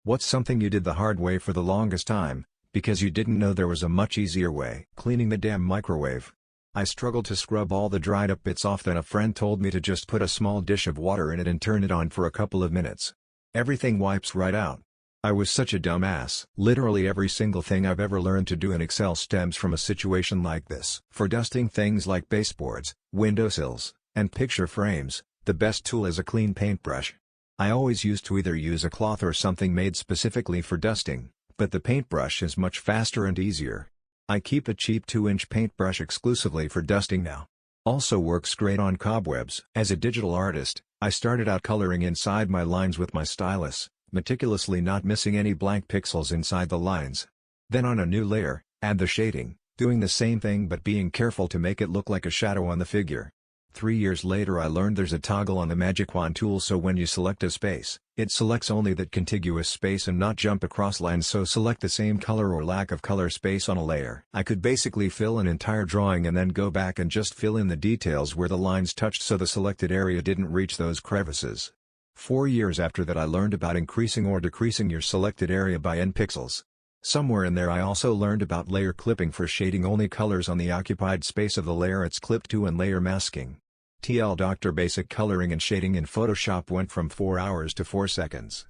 What's something you did the hard way for the longest time, because you didn't know there was a much easier way? Cleaning the damn microwave. I struggled to scrub all the dried up bits off, then a friend told me to just put a small dish of water in it and turn it on for a couple of minutes. Everything wipes right out. I was such a dumbass. Literally every single thing I've ever learned to do in Excel stems from a situation like this. For dusting things like baseboards, windowsills, and picture frames, the best tool is a clean paintbrush. I always used to either use a cloth or something made specifically for dusting, but the paintbrush is much faster and easier. I keep a cheap 2-inch paintbrush exclusively for dusting now. Also works great on cobwebs. As a digital artist, I started out coloring inside my lines with my stylus, meticulously not missing any blank pixels inside the lines. Then on a new layer, add the shading, doing the same thing but being careful to make it look like a shadow on the figure. 3 years later I learned there's a toggle on the Magic Wand tool, so when you select a space, it selects only that contiguous space and not jump across lines, so select the same color or lack of color space on a layer. I could basically fill an entire drawing and then go back and just fill in the details where the lines touched so the selected area didn't reach those crevices. 4 years after that I learned about increasing or decreasing your selected area by n pixels. Somewhere in there I also learned about layer clipping for shading only colors on the occupied space of the layer it's clipped to, and layer masking. TL Dr. Basic coloring and shading in Photoshop went from 4 hours to 4 seconds.